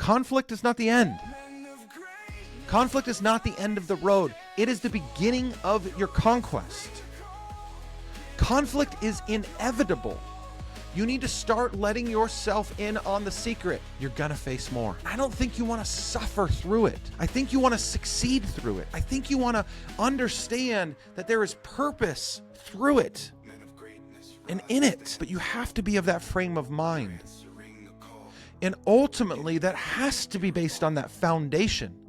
conflict is not the end. Conflict is not the end of the road. It is the beginning of your conquest. Conflict is inevitable. You need to start letting yourself in on the secret. You're gonna face more. I don't think you wanna suffer through it. I think you wanna succeed through it. I think you wanna understand that there is purpose through it and in it. But you have to be of that frame of mind. And ultimately, that has to be based on that foundation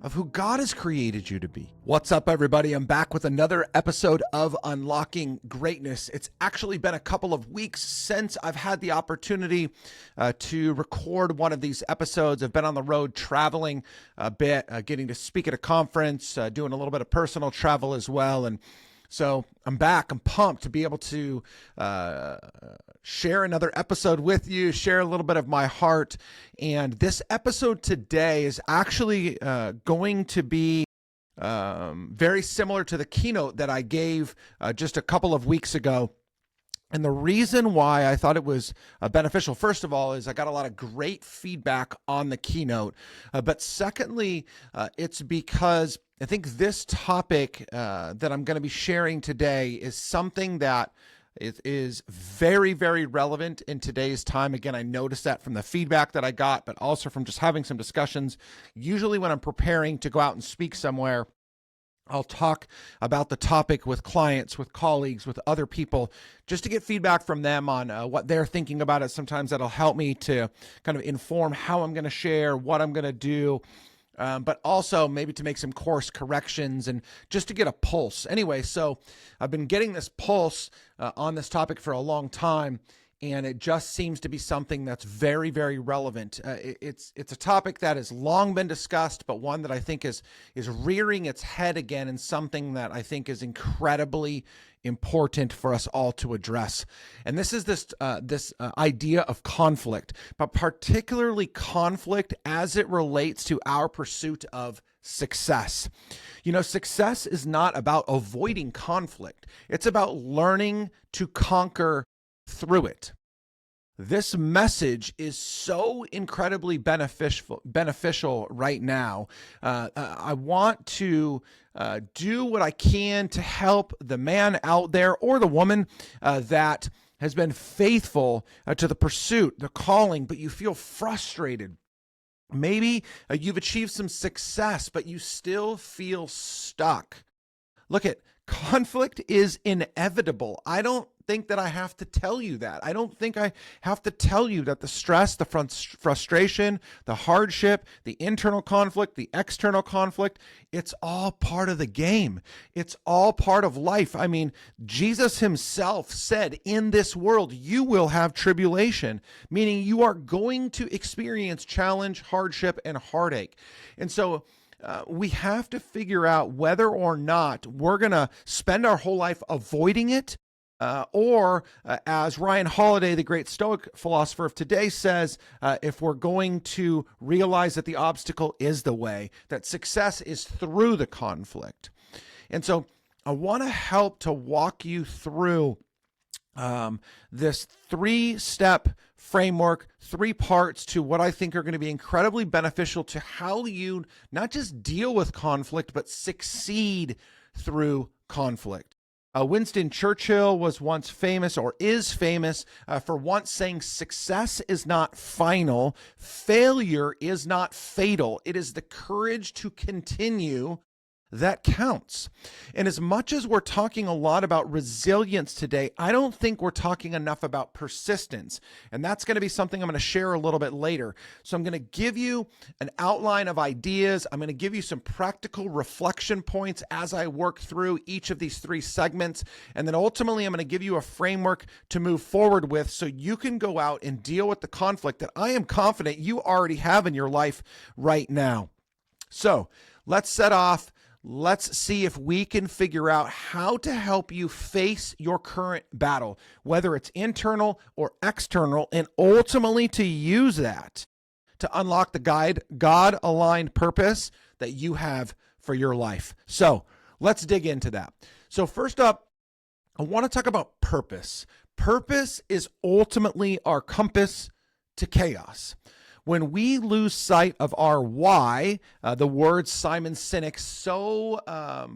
of who God has created you to be. What's up, everybody? I'm back with another episode of Unlocking Greatness. It's actually been a couple of weeks since I've had the opportunity to record one of these episodes. I've been on the road traveling a bit, getting to speak at a conference, doing a little bit of personal travel as well. And so I'm back. I'm pumped to be able to share another episode with you, share a little bit of my heart. And this episode today is actually going to be very similar to the keynote that I gave just a couple of weeks ago. And the reason why I thought it was beneficial, first of all, is I got a lot of great feedback on the keynote. But secondly, it's because I think this topic that I'm going to be sharing today is something that is very, very relevant in today's time. Again, I noticed that from the feedback that I got, but also from just having some discussions. Usually when I'm preparing to go out and speak somewhere, I'll talk about the topic with clients, with colleagues, with other people, just to get feedback from them on what they're thinking about it. Sometimes that'll help me to kind of inform how I'm going to share, what I'm going to do, but also maybe to make some course corrections and just to get a pulse. Anyway, so I've been getting this pulse on this topic for a long time, and it just seems to be something that's very, very relevant. It's a topic that has long been discussed, but one that I think is rearing its head again, and something that I think is incredibly important for us all to address. And this is this idea of conflict, but particularly conflict as it relates to our pursuit of success. You know, success is not about avoiding conflict. It's about learning to conquer through it. This message is so incredibly beneficial right now. I want to do what I can to help the man out there or the woman that has been faithful to the pursuit, the calling, but you feel frustrated. Maybe you've achieved some success, but you still feel stuck. Look, conflict is inevitable. I don't think that I have to tell you that. I don't think I have to tell you that the stress, the frustration, the hardship, the internal conflict, the external conflict, it's all part of the game. It's all part of life. I mean, Jesus himself said, in this world, you will have tribulation, meaning you are going to experience challenge, hardship, and heartache. And so we have to figure out whether or not we're going to spend our whole life avoiding it, or as Ryan Holiday, the great Stoic philosopher of today, says, if we're going to realize that the obstacle is the way, that success is through the conflict. And so I want to help to walk you through this 3-step framework, 3 parts to what I think are going to be incredibly beneficial to how you not just deal with conflict, but succeed through conflict. Winston Churchill was once famous, or is famous, for once saying, success is not final, failure is not fatal. It is the courage to continue that counts. And as much as we're talking a lot about resilience today, I don't think we're talking enough about persistence. And that's going to be something I'm going to share a little bit later. So I'm going to give you an outline of ideas. I'm going to give you some practical reflection points as I work through each of these 3 segments. And then ultimately, I'm going to give you a framework to move forward with so you can go out and deal with the conflict that I am confident you already have in your life right now. So let's set off. Let's see if we can figure out how to help you face your current battle, whether it's internal or external, and ultimately to use that to unlock the God-aligned purpose that you have for your life. So let's dig into that. So first up, I want to talk about purpose. Purpose is ultimately our compass to chaos. When we lose sight of our why, the words Simon Sinek so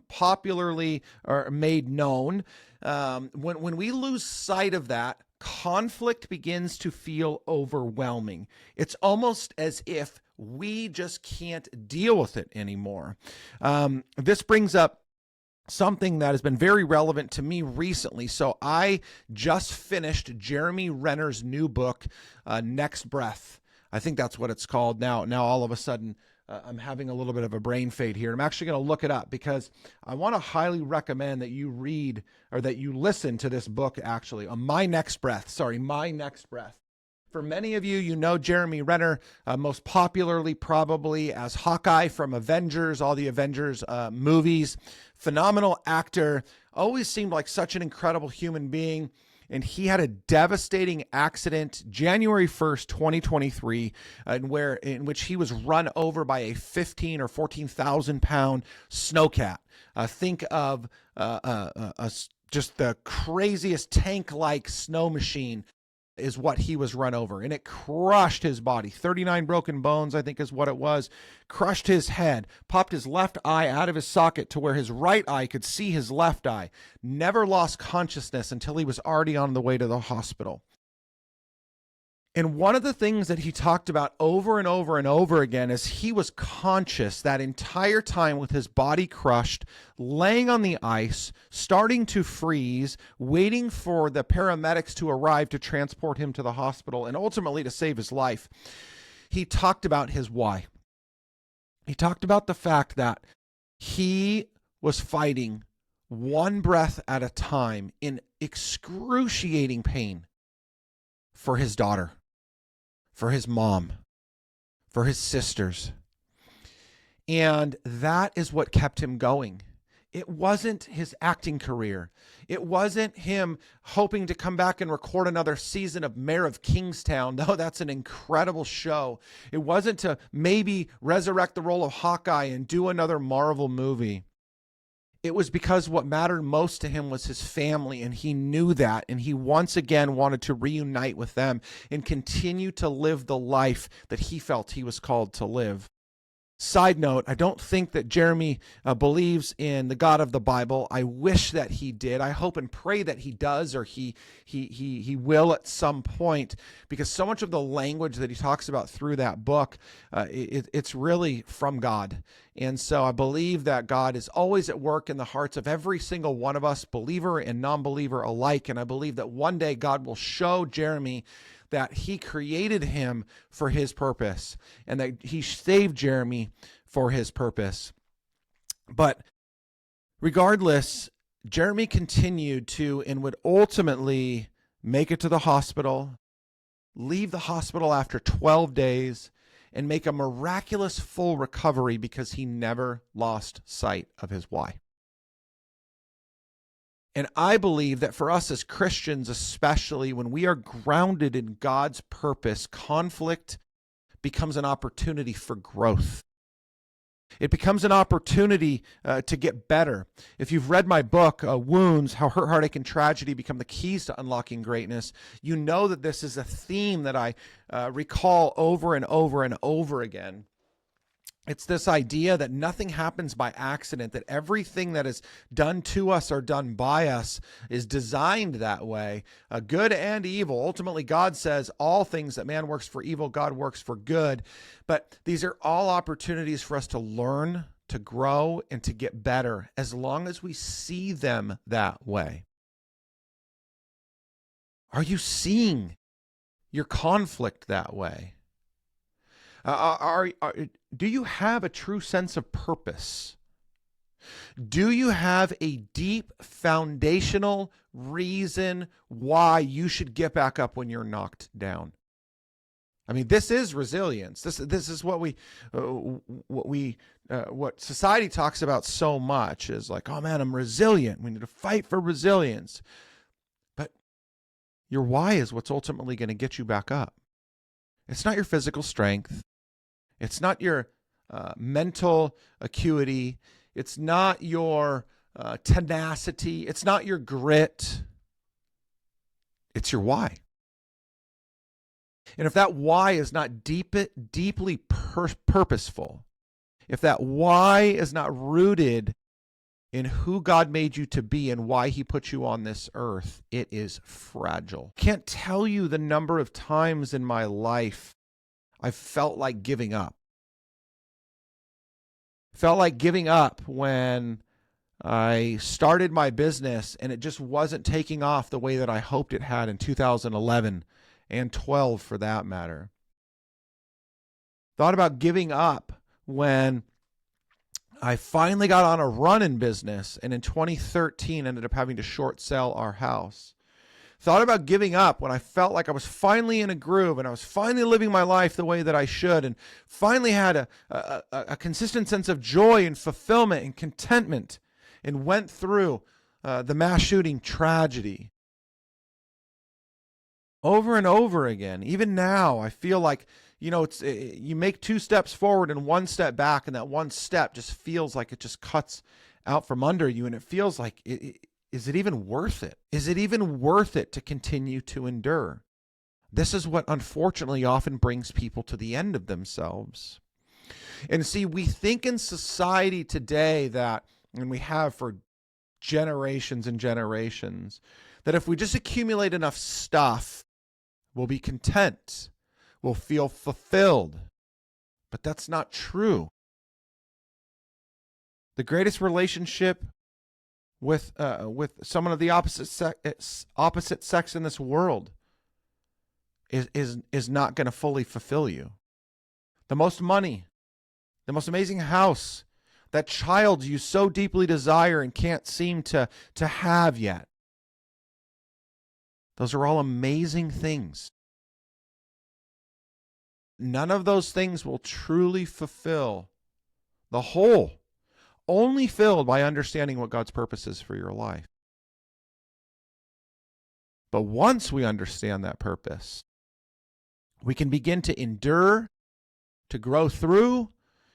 popularly are made known, when we lose sight of that, conflict begins to feel overwhelming. It's almost as if we just can't deal with it anymore. This brings up something that has been very relevant to me recently. So I just finished Jeremy Renner's new book, Next Breath. I think that's what it's called now. Now all of a sudden, I'm having a little bit of a brain fade here. I'm actually going to look it up because I want to highly recommend that you read or that you listen to this book actually. My Next Breath. For many of you, you know Jeremy Renner, most popularly probably as Hawkeye from Avengers, all the Avengers movies. Phenomenal actor, always seemed like such an incredible human being. And he had a devastating accident January 1st, 2023, in which he was run over by a 15 or 14,000 pound snowcat. Think of just the craziest tank-like snow machine is what he was run over, and it crushed his body. 39 broken bones, I think is what it was. Crushed his head, popped his left eye out of his socket to where his right eye could see his left eye. Never lost consciousness until he was already on the way to the hospital. And one of the things that he talked about over and over and over again is he was conscious that entire time with his body crushed, laying on the ice, starting to freeze, waiting for the paramedics to arrive to transport him to the hospital and ultimately to save his life. He talked about his why. He talked about the fact that he was fighting one breath at a time in excruciating pain for his daughter, for his mom, for his sisters. And that is what kept him going. It wasn't his acting career. It wasn't him hoping to come back and record another season of Mayor of Kingstown, though that's an incredible show. It wasn't to maybe resurrect the role of Hawkeye and do another Marvel movie. It was because what mattered most to him was his family, and he knew that, and he once again wanted to reunite with them and continue to live the life that he felt he was called to live. Side note, I don't think that Jeremy believes in the God of the Bible. I wish that he did. I hope and pray that he does, or he will at some point, because so much of the language that he talks about through that book, it's really from God. And so I believe that God is always at work in the hearts of every single one of us, believer and non-believer alike. And I believe that one day God will show Jeremy that he created him for his purpose and that he saved Jeremy for his purpose. But regardless, Jeremy continued to and would ultimately make it to the hospital, leave the hospital after 12 days, and make a miraculous full recovery because he never lost sight of his why. And I believe that for us as Christians, especially when we are grounded in God's purpose, conflict becomes an opportunity for growth. It becomes an opportunity to get better. If you've read my book, Wounds, How Hurt, Heartache, and Tragedy Become the Keys to Unlocking Greatness, you know that this is a theme that I recall over and over and over again. It's this idea that nothing happens by accident, that everything that is done to us or done by us is designed that way, good and evil. Ultimately, God says all things that man works for evil, God works for good. But these are all opportunities for us to learn, to grow, and to get better as long as we see them that way. Are you seeing your conflict that way? Do you have a true sense of purpose? Do you have a deep foundational reason why you should get back up when you're knocked down? I mean, this is resilience. This is what society talks about so much is like, oh man, I'm resilient. We need to fight for resilience. But your why is what's ultimately going to get you back up. It's not your physical strength. It's not your mental acuity. It's not your tenacity. It's not your grit. It's your why. And if that why is not deeply purposeful, if that why is not rooted in who God made you to be and why he put you on this earth, it is fragile. Can't tell you the number of times in my life I felt like giving up. Felt like giving up when I started my business and it just wasn't taking off the way that I hoped it had in 2011 and 12 for that matter. Thought about giving up when I finally got on a run in business and in 2013 ended up having to short sell our house. Thought about giving up when I felt like I was finally in a groove and I was finally living my life the way that I should and finally had a consistent sense of joy and fulfillment and contentment and went through the mass shooting tragedy. Over and over again, even now, I feel like, you make 2 steps forward and 1 step back, and that 1 step just feels like it just cuts out from under you, and it feels like, is it even worth it? Is it even worth it to continue to endure? This is what unfortunately often brings people to the end of themselves. And see, we think in society today that, and we have for generations and generations, that if we just accumulate enough stuff, we'll be content. We'll feel fulfilled. But that's not true. The greatest relationship with someone of the opposite sex in this world is not going to fully fulfill you. The most money, the most amazing house, that child you so deeply desire and can't seem to have yet. Those are all amazing things. None of those things will truly fulfill the whole, only filled by understanding what God's purpose is for your life. But once we understand that purpose, we can begin to endure, to grow through,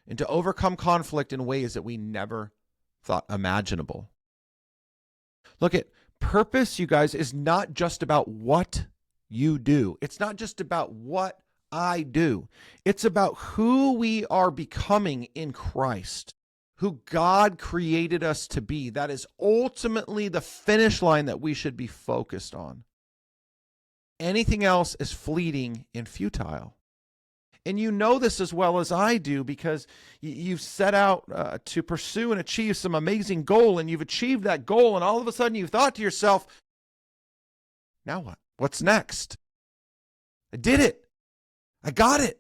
and to overcome conflict in ways that we never thought imaginable. Look at purpose, you guys, is not just about what you do. It's not just about what I do. It's about who we are becoming in Christ, who God created us to be. That is ultimately the finish line that we should be focused on. Anything else is fleeting and futile. And you know this as well as I do because you've set out to pursue and achieve some amazing goal, and you've achieved that goal, and all of a sudden you've thought to yourself, now what? What's next? I did it. I got it.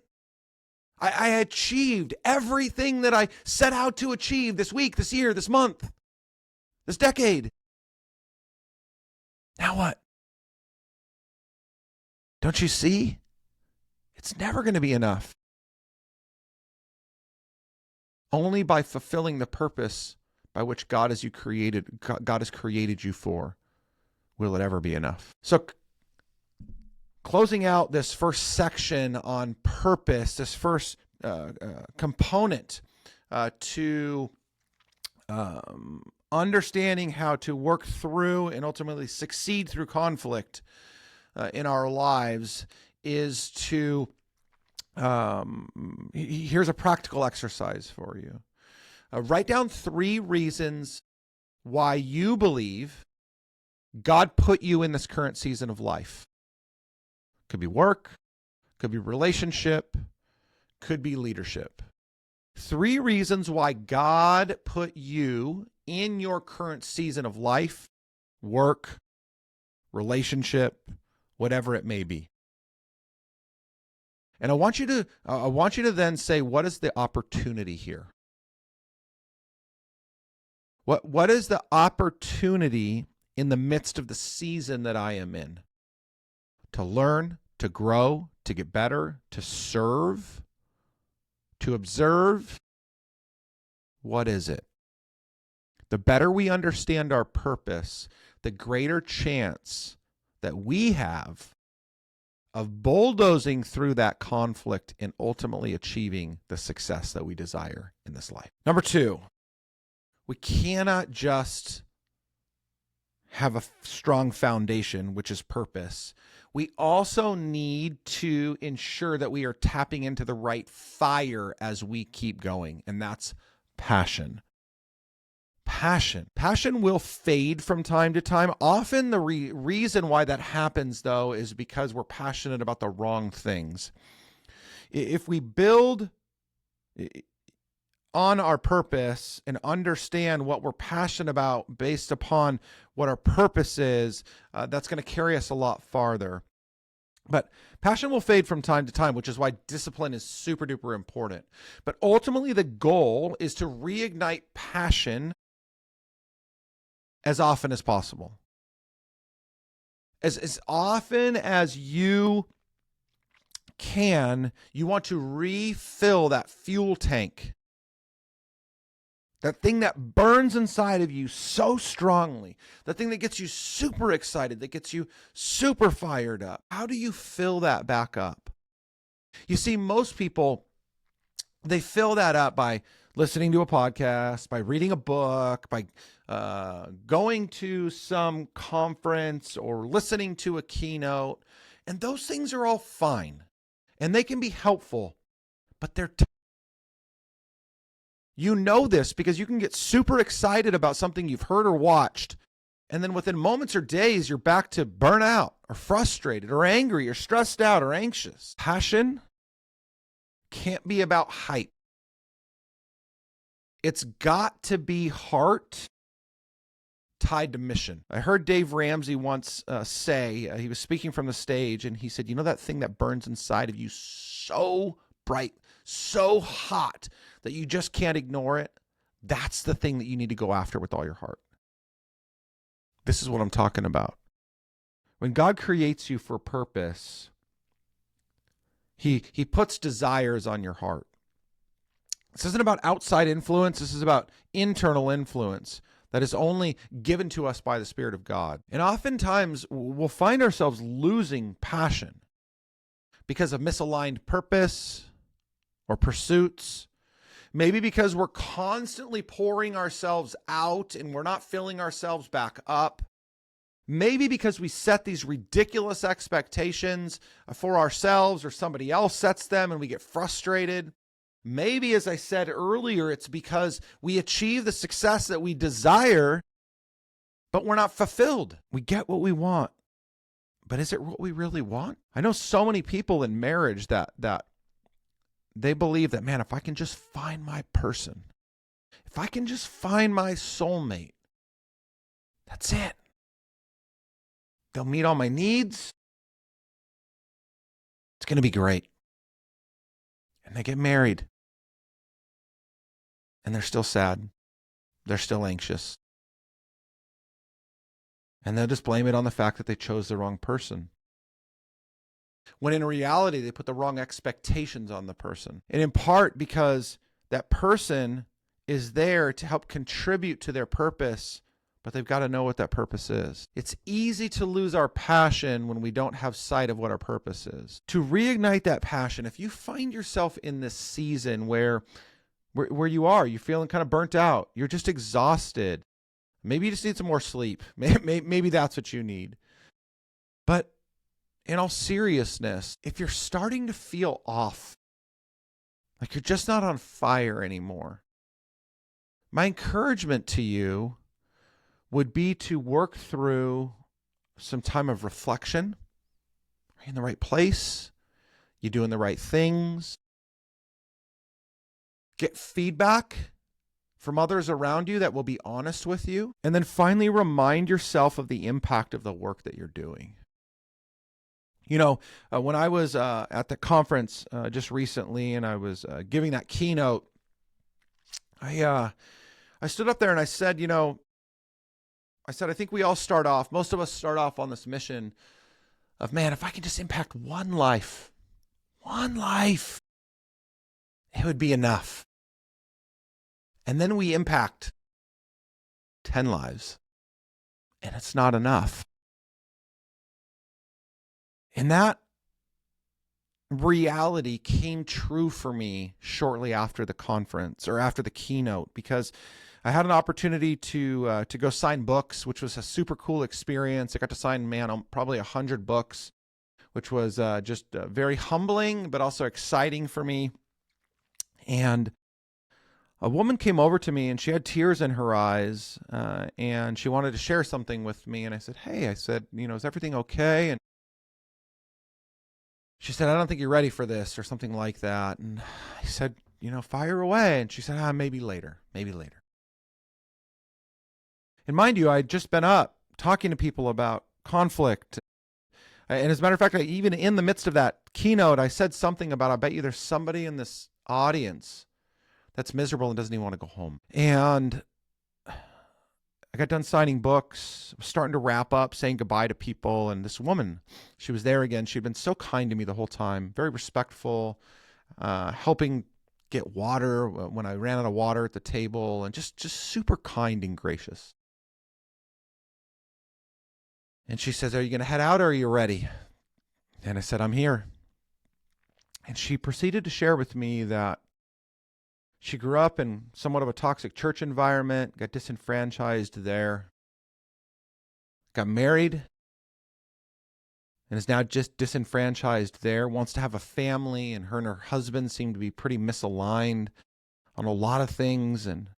I achieved everything that I set out to achieve this week, this year, this month, this decade. Now what? Don't you see? It's never going to be enough. Only by fulfilling the purpose by which God has created you for will it ever be enough. So closing out this first section on purpose, this first component to understanding how to work through and ultimately succeed through conflict in our lives is to, here's a practical exercise for you. Write down 3 reasons why you believe God put you in this current season of life. Could be work, could be relationship, could be leadership. 3 reasons why God put you in your current season of life, work, relationship, whatever it may be. And I want you to then say, what is the opportunity here? What is the opportunity in the midst of the season that I am in? To learn, to grow, to get better, to serve, to observe. What is it? The better we understand our purpose, the greater chance that we have of bulldozing through that conflict and ultimately achieving the success that we desire in this life. Number 2, we cannot just have a strong foundation, which is purpose, we also need to ensure that we are tapping into the right fire as we keep going, and that's passion. Passion will fade from time to time. Often the reason why that happens, though, is because we're passionate about the wrong things. If we build on our purpose and understand what we're passionate about based upon what our purpose is, that's going to carry us a lot farther. But passion will fade from time to time, which is why discipline is super duper important. But ultimately, the goal is to reignite passion as often as possible. As often as you can, you want to refill that fuel tank. That thing that burns inside of you so strongly, the thing that gets you super excited, that gets you super fired up. How do you fill that back up? You see, most people, they fill that up by listening to a podcast, by reading a book, by going to some conference or listening to a keynote. And those things are all fine and they can be helpful, but they're you know this because you can get super excited about something you've heard or watched, and then within moments or days, you're back to burnout or frustrated or angry or stressed out or anxious. Passion can't be about hype. It's got to be heart tied to mission. I heard Dave Ramsey once say, he was speaking from the stage, and he said, you know that thing that burns inside of you so bright, so hot that you just can't ignore it? That's the thing that you need to go after with all your heart. This is what I'm talking about. When God creates you for purpose, He puts desires on your heart. This isn't about outside influence. This is about internal influence that is only given to us by the Spirit of God. And oftentimes we'll find ourselves losing passion because of misaligned purpose or pursuits. Maybe because we're constantly pouring ourselves out and we're not filling ourselves back up. Maybe because we set these ridiculous expectations for ourselves or somebody else sets them and we get frustrated. Maybe, as I said earlier, it's because we achieve the success that we desire, but we're not fulfilled. We get what we want, but is it what we really want? I know so many people in marriage that they believe that, man, if I can just find my person, if I can just find my soulmate, that's it. They'll meet all my needs. It's going to be great. And they get married. And they're still sad. They're still anxious. And they'll just blame it on the fact that they chose the wrong person. When in reality, they put the wrong expectations on the person. And in part because that person is there to help contribute to their purpose, but they've got to know what that purpose is. It's easy to lose our passion when we don't have sight of what our purpose is. To reignite that passion, if you find yourself in this season where you're feeling kind of burnt out, you're just exhausted, maybe you just need some more sleep. Maybe that's what you need. But in all seriousness, if you're starting to feel off, like you're just not on fire anymore, my encouragement to you would be to work through some time of reflection. Are you in the right place? You doing the right things? Get feedback from others around you that will be honest with you. And then finally remind yourself of the impact of the work that you're doing. You know, when I was at the conference just recently and I was giving that keynote, I stood up there and I said, I think we all most of us start off on this mission of, man, if I can just impact one life, it would be enough. And then we impact 10 lives, and it's not enough. And that reality came true for me shortly after the conference or after the keynote, because I had an opportunity to go sign books, which was a super cool experience. I got to sign, probably 100 books, which was just very humbling, but also exciting for me. And a woman came over to me and she had tears in her eyes, and she wanted to share something with me. And I said, hey, is everything okay? And she said, I don't think you're ready for this, or something like that. And I said, fire away. And she said, maybe later. And mind you, I'd just been up talking to people about conflict. And as a matter of fact, even in the midst of that keynote, I said something about, I bet you there's somebody in this audience that's miserable and doesn't even want to go home. And I got done signing books, was starting to wrap up, saying goodbye to people. And this woman, she was there again. She'd been so kind to me the whole time, very respectful, helping get water when I ran out of water at the table, and just super kind and gracious. And she says, are you going to head out, or are you ready? And I said, I'm here. And she proceeded to share with me that she grew up in somewhat of a toxic church environment, got disenfranchised there, got married, and is now just disenfranchised there, wants to have a family, and her husband seem to be pretty misaligned on a lot of things. And,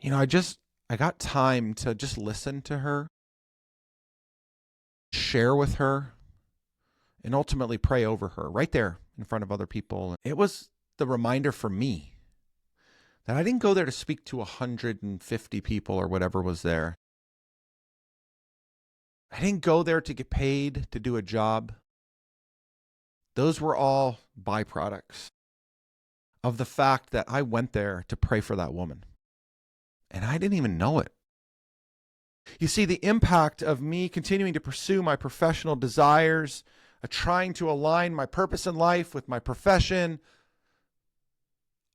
I got time to just listen to her, share with her, and ultimately pray over her right there in front of other people. It was the reminder for me that I didn't go there to speak to 150 people or whatever was there. I didn't go there to get paid to do a job. Those were all byproducts of the fact that I went there to pray for that woman. And I didn't even know it. You see, the impact of me continuing to pursue my professional desires, trying to align my purpose in life with my profession,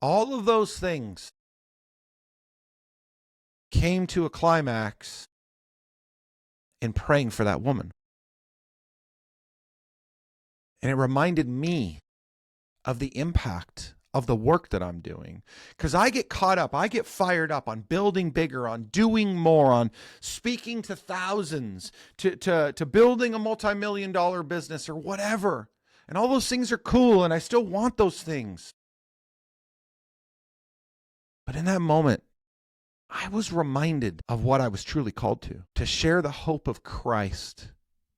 all of those things came to a climax in praying for that woman. And it reminded me of the impact of the work that I'm doing. Because I get caught up, I get fired up on building bigger, on doing more, on speaking to thousands, to building a multi-million-dollar business or whatever. And all those things are cool, and I still want those things. But in that moment, I was reminded of what I was truly called to share the hope of Christ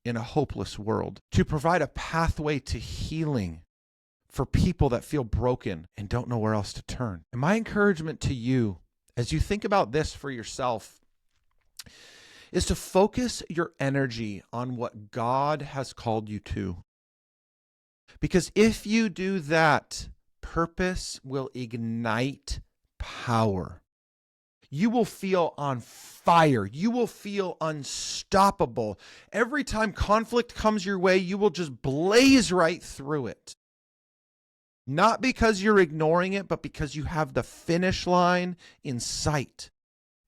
in a hopeless world, to provide a pathway to healing for people that feel broken and don't know where else to turn. And my encouragement to you, as you think about this for yourself, is to focus your energy on what God has called you to. Because if you do that, purpose will ignite power. You will feel on fire. You will feel unstoppable. Every time conflict comes your way, you will just blaze right through it. Not because you're ignoring it, but because you have the finish line in sight.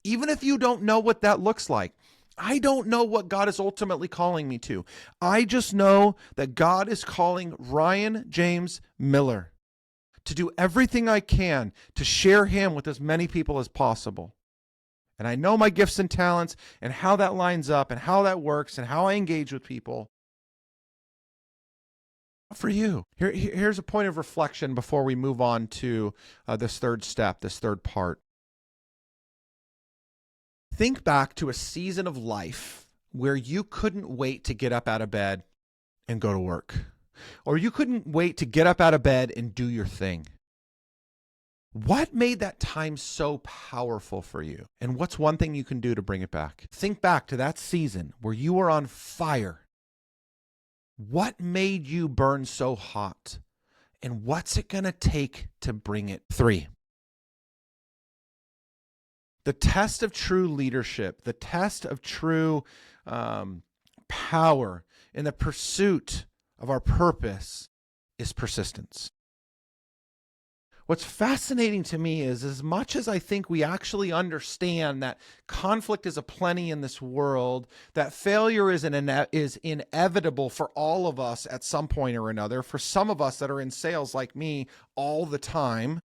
Even if you don't know what that looks like. I don't know what God is ultimately calling me to. I just know that God is calling Ryan James Miller to do everything I can to share him with as many people as possible. And I know my gifts and talents and how that lines up and how that works and how I engage with people. For you, here's a point of reflection before we move on to this third step, this third part. Think back to a season of life where you couldn't wait to get up out of bed and go to work, or you couldn't wait to get up out of bed and do your thing. What made that time so powerful for you? And what's one thing you can do to bring it back? Think back to that season where you were on fire. What made you burn so hot? And what's it going to take to bring it? 3. The test of true leadership, the test of true power in the pursuit of our purpose is persistence. What's fascinating to me is, as much as I think we actually understand that conflict is aplenty in this world, that failure is inevitable for all of us at some point or another, for some of us that are in sales like me all the time,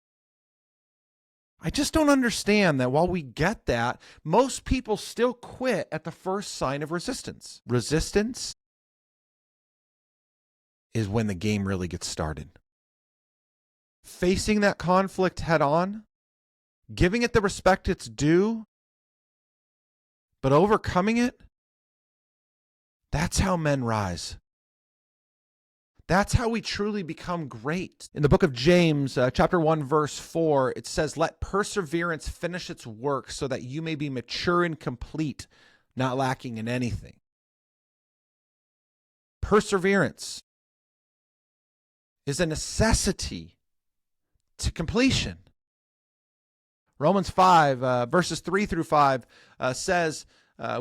I just don't understand that while we get that, most people still quit at the first sign of resistance. Resistance is when the game really gets started. Facing that conflict head on, giving it the respect it's due, but overcoming it, that's how men rise. That's how we truly become great. In the book of James, chapter 1, verse 4, it says, "Let perseverance finish its work so that you may be mature and complete, not lacking in anything." Perseverance is a necessity to completion. Romans 5, verses 3 through 5 says,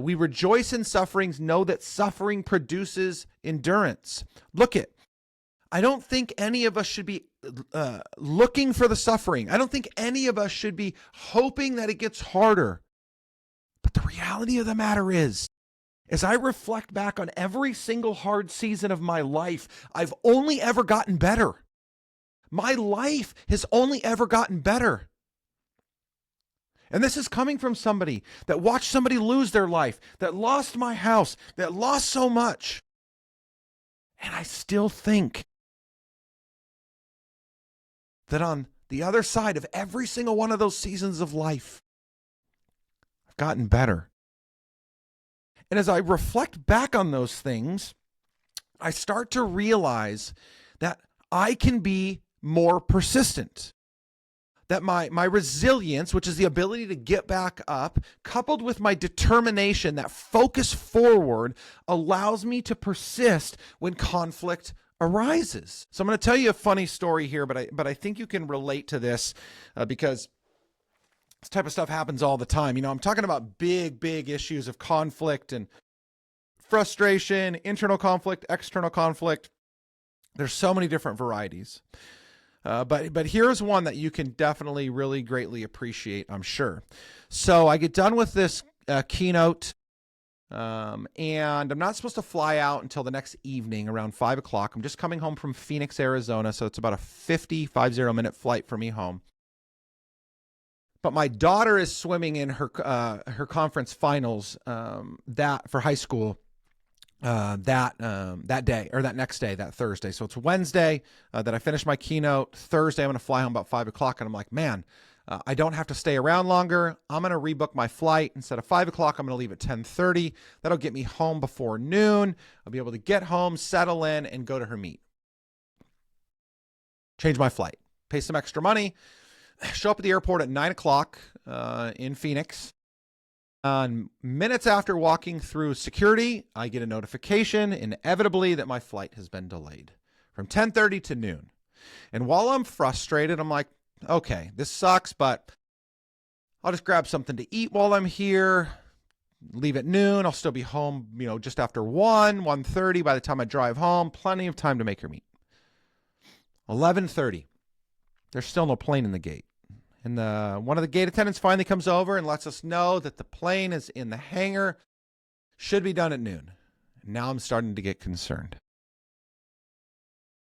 "We rejoice in sufferings, know that suffering produces endurance." Look it. I don't think any of us should be looking for the suffering. I don't think any of us should be hoping that it gets harder. But the reality of the matter is, as I reflect back on every single hard season of my life, I've only ever gotten better. My life has only ever gotten better. And this is coming from somebody that watched somebody lose their life, that lost my house, that lost so much. And I still think that on the other side of every single one of those seasons of life, I've gotten better. And as I reflect back on those things, I start to realize that I can be more persistent. That my resilience, which is the ability to get back up, coupled with my determination, that focus forward, allows me to persist when conflict arises. So I'm going to tell you a funny story here, but I think you can relate to this because this type of stuff happens all the time. You know, I'm talking about big issues of conflict and frustration, internal conflict, external conflict. There's so many different varieties. But here's one that you can definitely really greatly appreciate, I'm sure. So I get done with this keynote, and I'm not supposed to fly out until the next evening around 5 o'clock. I'm just coming home from Phoenix, Arizona, so it's about a 50 minute flight for me home. But my daughter is swimming in her conference finals that for high school. That day or that next day, that Thursday. So it's Wednesday that I finished my keynote. Thursday, I'm going to fly home about 5 o'clock. And I'm like, man, I don't have to stay around longer. I'm going to rebook my flight. Instead of 5 o'clock, I'm going to leave at 10:30. That'll get me home before noon. I'll be able to get home, settle in, and go to her meet. Change my flight, pay some extra money, show up at the airport at 9 o'clock in Phoenix. Minutes after walking through security, I get a notification, inevitably, that my flight has been delayed from 10:30 to noon. And while I'm frustrated, I'm like, okay, this sucks, but I'll just grab something to eat while I'm here, leave at noon. I'll still be home, just after 1:30 by the time I drive home. Plenty of time to make her meet. 11:30. There's still no plane in the gate. And one of the gate attendants finally comes over and lets us know that the plane is in the hangar, should be done at noon. Now I'm starting to get concerned.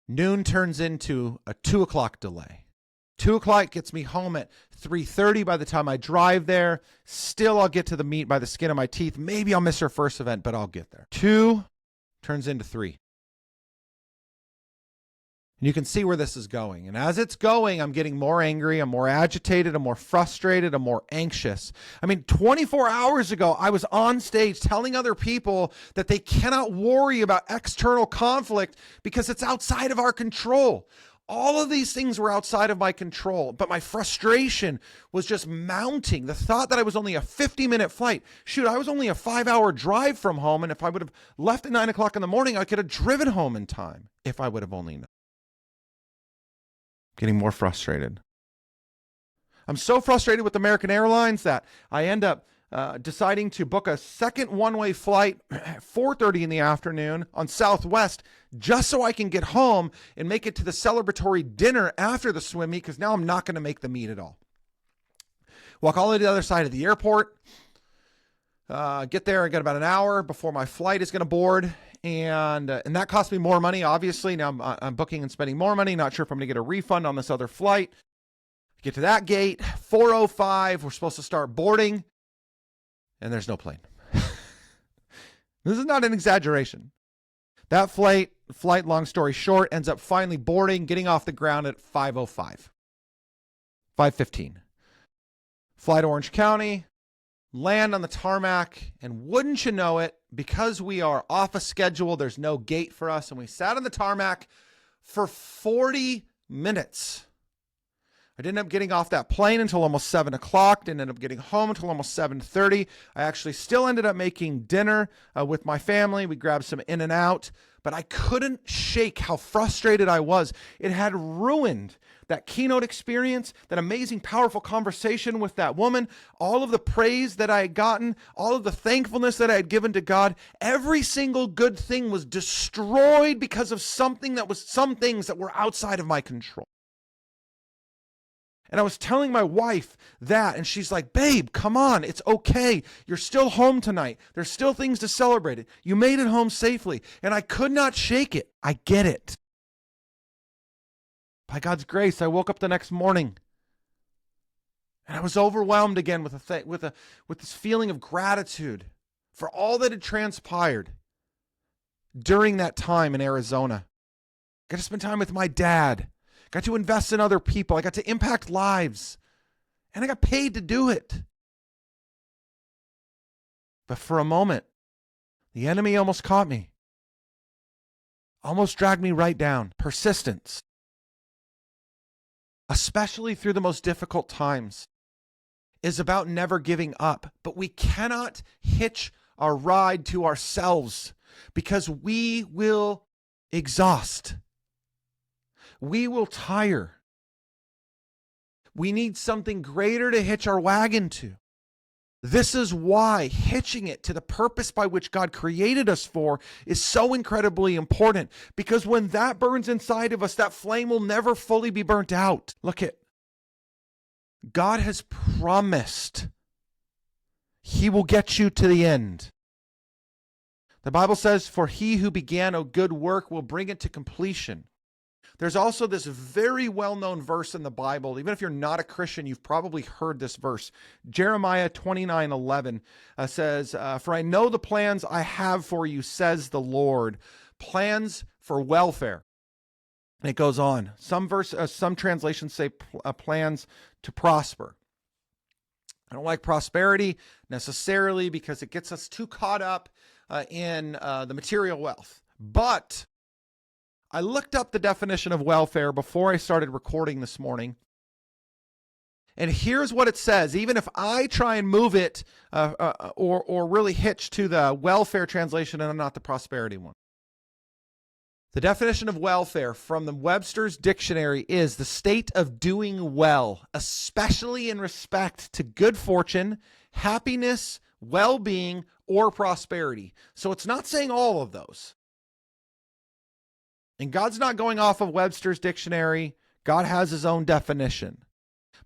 Noon turns into a 2 o'clock delay. 2 o'clock gets me home at 3:30 by the time I drive there. Still, I'll get to the meet by the skin of my teeth. Maybe I'll miss her first event, but I'll get there. 2 turns into 3. And you can see where this is going. And as it's going, I'm getting more angry, I'm more agitated, I'm more frustrated, I'm more anxious. 24 hours ago, I was on stage telling other people that they cannot worry about external conflict because it's outside of our control. All of these things were outside of my control, but my frustration was just mounting. The thought that I was only a 50-minute flight. Shoot, I was only a 5-hour drive from home, and if I would have left at 9 o'clock in the morning, I could have driven home in time if I would have only known. Getting more frustrated. I'm so frustrated with American Airlines that I end up deciding to book a second one-way flight at 4:30 in the afternoon on Southwest just so I can get home and make it to the celebratory dinner after the swim meet, because now I'm not going to make the meet at all. Walk all the way to the other side of the airport. Get there, I got about an hour before my flight is going to board. And that cost me more money, obviously. Now I'm booking and spending more money. Not sure if I'm going to get a refund on this other flight. Get to that gate, 4:05, we're supposed to start boarding, and there's no plane. This is not an exaggeration. That flight, long story short, ends up finally boarding, getting off the ground at 5:05. 5:15. Fly to Orange County, land on the tarmac, and wouldn't you know it, because we are off a schedule, there's no gate for us, and we sat on the tarmac for 40 minutes. I didn't end up getting off that plane until almost 7 o'clock. Didn't end up getting home until almost 7:30. I actually still ended up making dinner with my family. We grabbed some In-N-Out, but I couldn't shake how frustrated I was. It had ruined that keynote experience, that amazing, powerful conversation with that woman, all of the praise that I had gotten, all of the thankfulness that I had given to God. Every single good thing was destroyed because of some things that were outside of my control. And I was telling my wife that, and she's like, babe, come on, it's okay. You're still home tonight. There's still things to celebrate. You made it home safely. And I could not shake it. I get it. By God's grace, I woke up the next morning, and I was overwhelmed again with this feeling of gratitude for all that had transpired during that time in Arizona. I got to spend time with my dad. Got to invest in other people. I got to impact lives. And I got paid to do it. But for a moment, the enemy almost caught me. Almost dragged me right down. Persistence. Especially through the most difficult times, is about never giving up. But we cannot hitch our ride to ourselves, because we will exhaust. We will tire. We need something greater to hitch our wagon to. This is why hitching it to the purpose by which God created us for is so incredibly important, because when that burns inside of us, that flame will never fully be burnt out. Look at, God has promised He will get you to the end. The Bible says, for he who began a good work will bring it to completion. There's also this very well-known verse in the Bible. Even if you're not a Christian, you've probably heard this verse. Jeremiah 29:11 says, for I know the plans I have for you, says the Lord, plans for welfare. And it goes on. Some translations say plans to prosper. I don't like prosperity necessarily because it gets us too caught up in the material wealth. But I looked up the definition of welfare before I started recording this morning. And here's what it says, even if I try and move it or really hitch to the welfare translation and not the prosperity one. The definition of welfare from the Webster's Dictionary is the state of doing well, especially in respect to good fortune, happiness, well-being, or prosperity. So it's not saying all of those. And God's not going off of Webster's Dictionary. God has his own definition.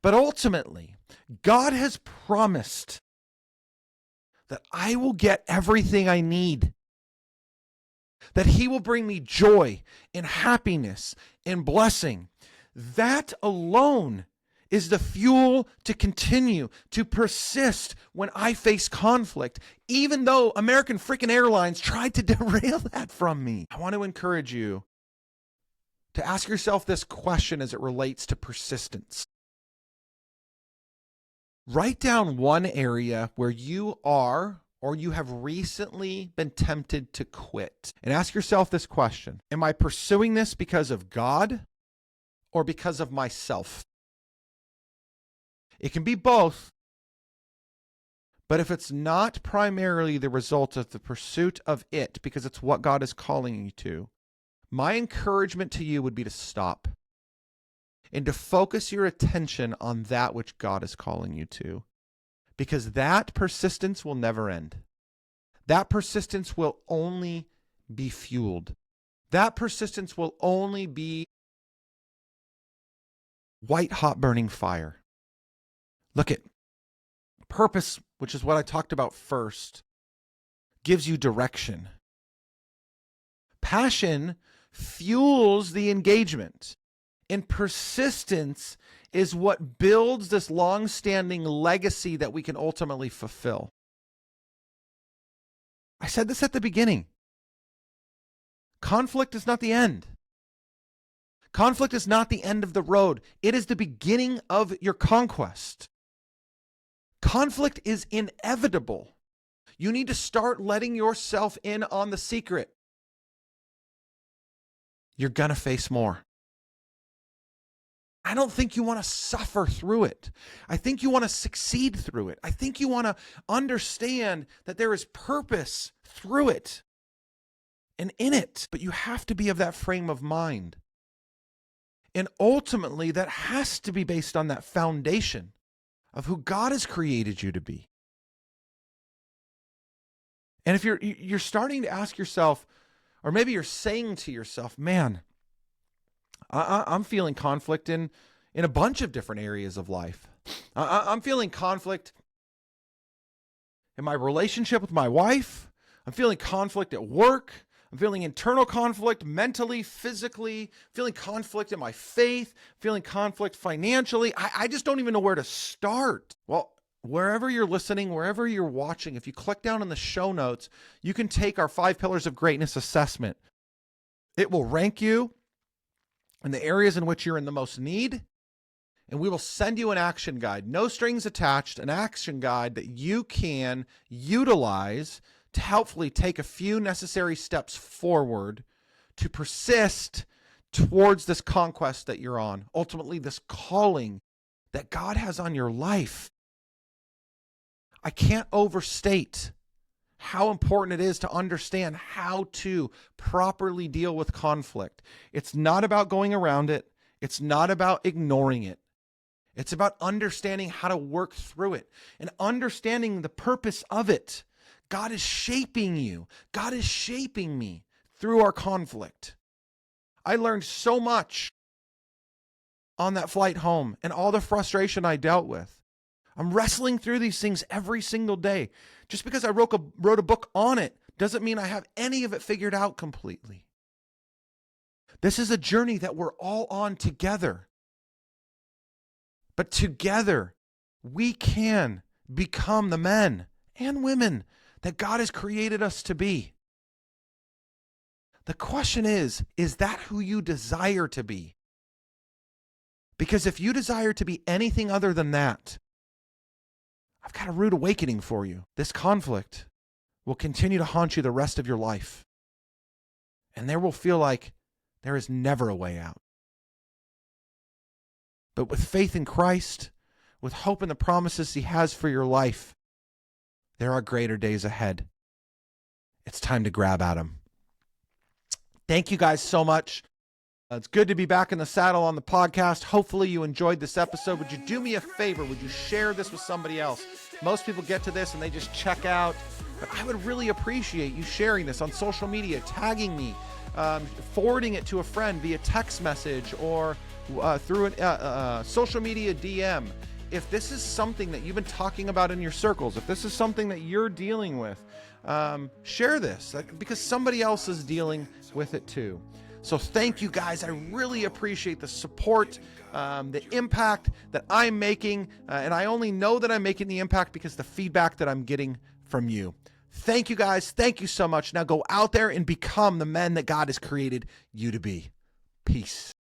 But ultimately, God has promised that I will get everything I need. That he will bring me joy and happiness and blessing. That alone is the fuel to continue, to persist when I face conflict, even though American freaking Airlines tried to derail that from me. I want to encourage you to ask yourself this question as it relates to persistence. Write down one area where you are or you have recently been tempted to quit. And ask yourself this question: am I pursuing this because of God or because of myself? It can be both. But if it's not primarily the result of the pursuit of it, because it's what God is calling you to, my encouragement to you would be to stop and to focus your attention on that which God is calling you to. Because that persistence will never end. That persistence will only be fueled. That persistence will only be white hot burning fire. Look at purpose, which is what I talked about first, gives you direction. Passion fuels the engagement. And persistence is what builds this long-standing legacy that we can ultimately fulfill. I said this at the beginning. Conflict is not the end. Conflict is not the end of the road. It is the beginning of your conquest. Conflict is inevitable. You need to start letting yourself in on the secret. You're going to face more. I don't think you want to suffer through it. I think you want to succeed through it. I think you want to understand that there is purpose through it and in it, but you have to be of that frame of mind. And ultimately, that has to be based on that foundation of who God has created you to be. And if you're starting to ask yourself, or maybe you're saying to yourself, man, I'm feeling conflict in a bunch of different areas of life. I'm feeling conflict in my relationship with my wife. I'm feeling conflict at work. I'm feeling internal conflict mentally, physically, feeling conflict in my faith, feeling conflict financially. I just don't even know where to start. Well, wherever you're listening, wherever you're watching, if you click down in the show notes, you can take our 5 Pillars of Greatness assessment. It will rank you in the areas in which you're in the most need, and we will send you an action guide, no strings attached, an action guide that you can utilize to helpfully take a few necessary steps forward to persist towards this conquest that you're on, ultimately this calling that God has on your life. I can't overstate how important it is to understand how to properly deal with conflict. It's not about going around it. It's not about ignoring it. It's about understanding how to work through it and understanding the purpose of it. God is shaping you. God is shaping me through our conflict. I learned so much on that flight home and all the frustration I dealt with. I'm wrestling through these things every single day. Just because I wrote a book on it doesn't mean I have any of it figured out completely. This is a journey that we're all on together. But together, we can become the men and women that God has created us to be. The question is that who you desire to be? Because if you desire to be anything other than that, I've got a rude awakening for you. This conflict will continue to haunt you the rest of your life. And there will feel like there is never a way out. But with faith in Christ, with hope in the promises He has for your life, there are greater days ahead. It's time to grab at them. Thank you guys so much. It's good to be back in the saddle on the podcast. Hopefully you enjoyed this episode. Would you do me a favor? Would you share this with somebody else? Most people get to this and they just check out. But I would really appreciate you sharing this on social media, tagging me, forwarding it to a friend via text message or through a social media DM. If this is something that you've been talking about in your circles, if this is something that you're dealing with, share this because somebody else is dealing with it too. So thank you guys. I really appreciate the support, the impact that I'm making. And I only know that I'm making the impact because the feedback that I'm getting from you. Thank you guys. Thank you so much. Now go out there and become the men that God has created you to be. Peace.